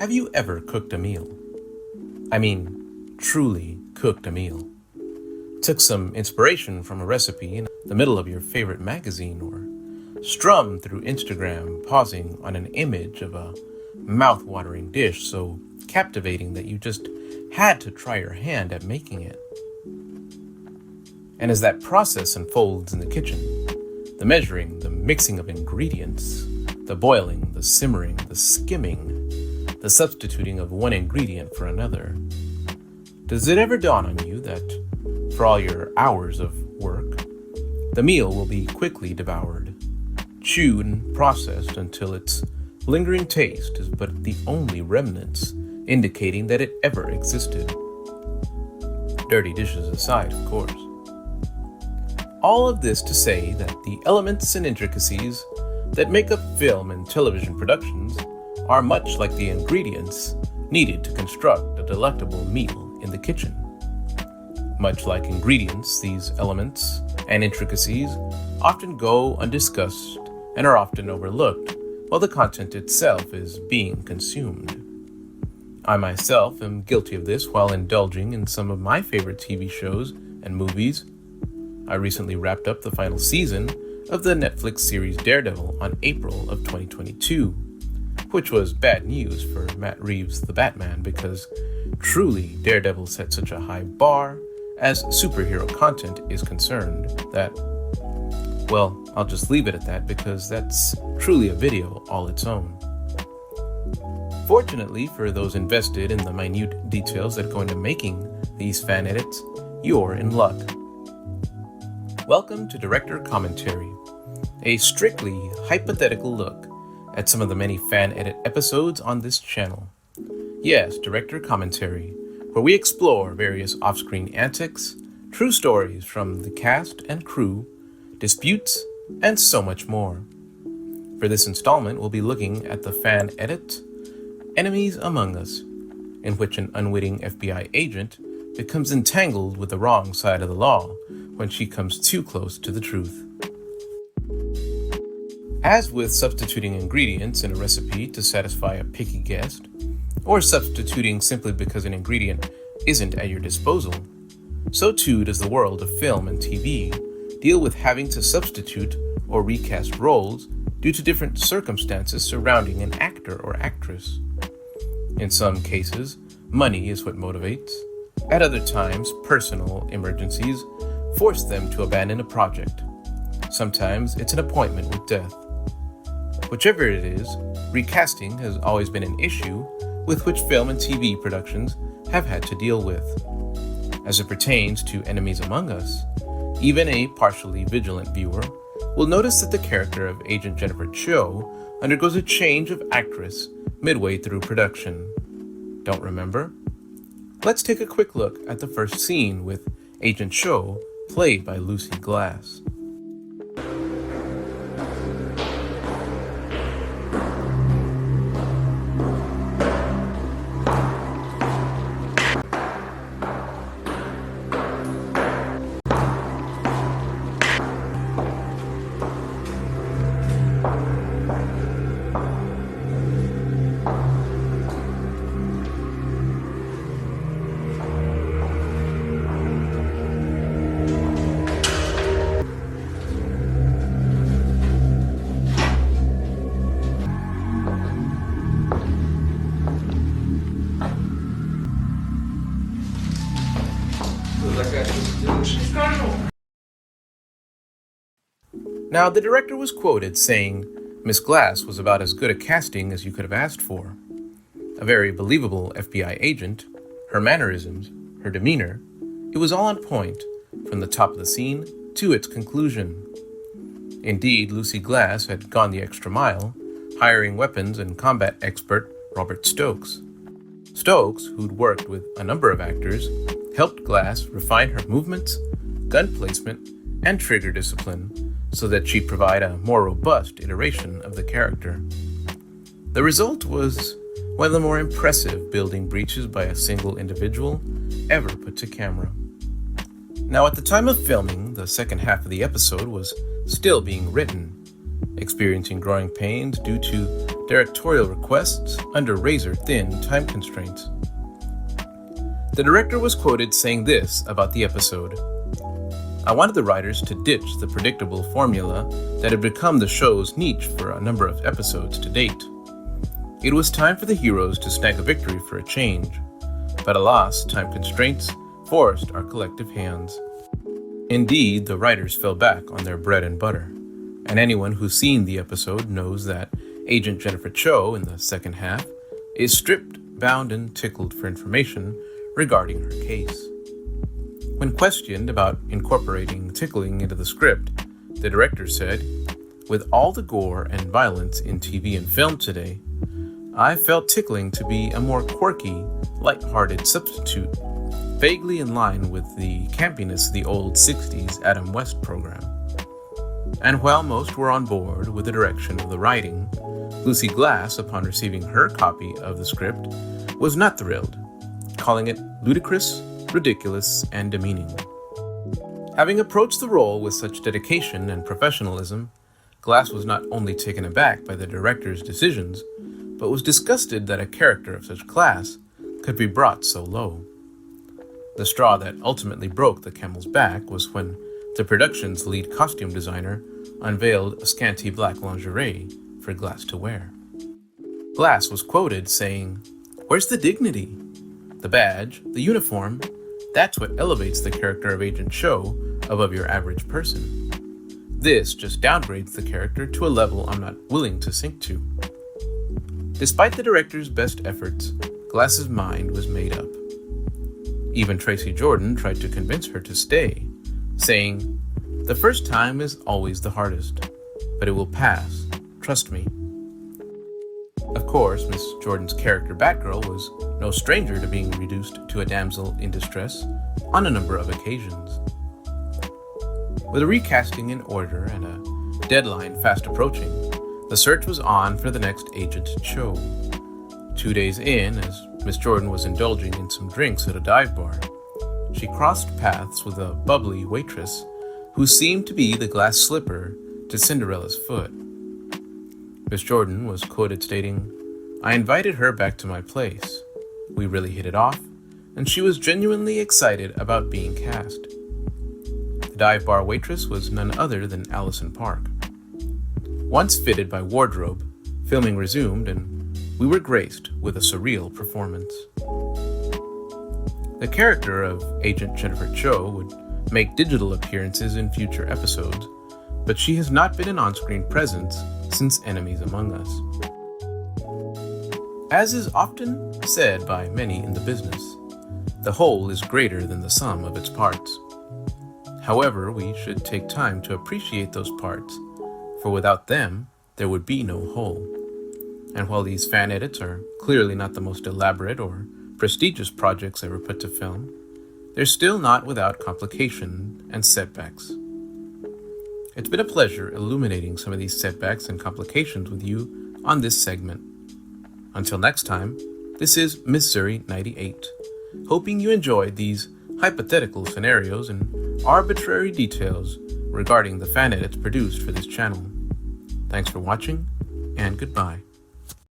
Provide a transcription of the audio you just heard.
Have you ever cooked a meal? I mean, truly cooked a meal. Took some inspiration from a recipe in the middle of your favorite magazine, or strummed through Instagram, pausing on an image of a mouth-watering dish so captivating that you just had to try your hand at making it. And as that process unfolds in the kitchen, the measuring, the mixing of ingredients, the boiling, the simmering, the skimming, the substituting of one ingredient for another, does it ever dawn on you that for all your hours of work, the meal will be quickly devoured, chewed and processed until its lingering taste is but the only remnants indicating that it ever existed? Dirty dishes aside, of course. All of this to say that the elements and intricacies that make up film and television productions are much like the ingredients needed to construct a delectable meal in the kitchen. Much like ingredients, these elements and intricacies often go undiscussed and are often overlooked while the content itself is being consumed. I myself am guilty of this while indulging in some of my favorite TV shows and movies. I recently wrapped up the final season of the Netflix series Daredevil on April of 2022, which was bad news for Matt Reeves' The Batman because truly Daredevil set such a high bar as superhero content is concerned that, well, I'll just leave it at that because that's truly a video all its own. Fortunately for those invested in the minute details that go into making these fan edits, you're in luck. Welcome to Director Commentary, a strictly hypothetical look at some of the many fan edit episodes on this channel. Yes, Director Commentary, where we explore various off-screen antics, true stories from the cast and crew, disputes, and so much more. For this installment, we'll be looking at the fan edit, Enemies Among Us, in which an unwitting FBI agent becomes entangled with the wrong side of the law when she comes too close to the truth. As with substituting ingredients in a recipe to satisfy a picky guest, or substituting simply because an ingredient isn't at your disposal, so too does the world of film and TV deal with having to substitute or recast roles due to different circumstances surrounding an actor or actress. In some cases, money is what motivates. At other times, personal emergencies force them to abandon a project. Sometimes it's an appointment with death. Whichever it is, recasting has always been an issue with which film and TV productions have had to deal with. As it pertains to Enemies Among Us, even a partially vigilant viewer will notice that the character of Agent Jennifer Cho undergoes a change of actress midway through production. Don't remember? Let's take a quick look at the first scene with Agent Cho, played by Lucy Glass. Now, the director was quoted saying Miss Glass was about as good a casting as you could have asked for. A very believable FBI agent, her mannerisms, her demeanor, it was all on point from the top of the scene to its conclusion. Indeed, Lucy Glass had gone the extra mile, hiring weapons and combat expert Robert Stokes. Stokes, who'd worked with a number of actors, helped Glass refine her movements, gun placement, and trigger discipline so that she'd provide a more robust iteration of the character. The result was one of the more impressive building breaches by a single individual ever put to camera. Now, at the time of filming, the second half of the episode was still being written, experiencing growing pains due to directorial requests under razor-thin time constraints. The director was quoted saying this about the episode: "I wanted the writers to ditch the predictable formula that had become the show's niche for a number of episodes to date. It was time for the heroes to snag a victory for a change, but alas, time constraints forced our collective hands." Indeed, the writers fell back on their bread and butter, and anyone who's seen the episode knows that Agent Jennifer Cho in the second half is stripped, bound, and tickled for information regarding her case. When questioned about incorporating tickling into the script, the director said, "With all the gore and violence in TV and film today, I felt tickling to be a more quirky, light-hearted substitute, vaguely in line with the campiness of the old 60s Adam West program." And while most were on board with the direction of the writing, Lucy Glass, upon receiving her copy of the script, was not thrilled, calling it ludicrous, ridiculous, and demeaning. Having approached the role with such dedication and professionalism, Glass was not only taken aback by the director's decisions, but was disgusted that a character of such class could be brought so low. The straw that ultimately broke the camel's back was when the production's lead costume designer unveiled a scanty black lingerie for Glass to wear. Glass was quoted saying, "Where's the dignity? The badge, the uniform, that's what elevates the character of Agent Cho above your average person. This just downgrades the character to a level I'm not willing to sink to." Despite the director's best efforts, Glass's mind was made up. Even Tracy Jordan tried to convince her to stay, saying, "The first time is always the hardest, but it will pass, trust me." Of course, Miss Jordan's character Batgirl was no stranger to being reduced to a damsel in distress on a number of occasions. With a recasting in order and a deadline fast approaching, the search was on for the next Agent Cho. 2 days in, as Miss Jordan was indulging in some drinks at a dive bar, she crossed paths with a bubbly waitress who seemed to be the glass slipper to Cinderella's foot. Miss Jordan was quoted stating, "I invited her back to my place. We really hit it off, and she was genuinely excited about being cast." The dive bar waitress was none other than Allison Park. Once fitted by wardrobe, filming resumed, and we were graced with a surreal performance. The character of Agent Jennifer Cho would make digital appearances in future episodes, but she has not been an on-screen presence since Enemies Among Us. As is often said by many in the business, the whole is greater than the sum of its parts. However, we should take time to appreciate those parts, for without them, there would be no whole. And while these fan edits are clearly not the most elaborate or prestigious projects ever put to film, they're still not without complication and setbacks. It's been a pleasure illuminating some of these setbacks and complications with you on this segment. Until next time, this is Missouri 98, hoping you enjoyed these hypothetical scenarios and arbitrary details regarding the fan edits produced for this channel. Thanks for watching, and goodbye.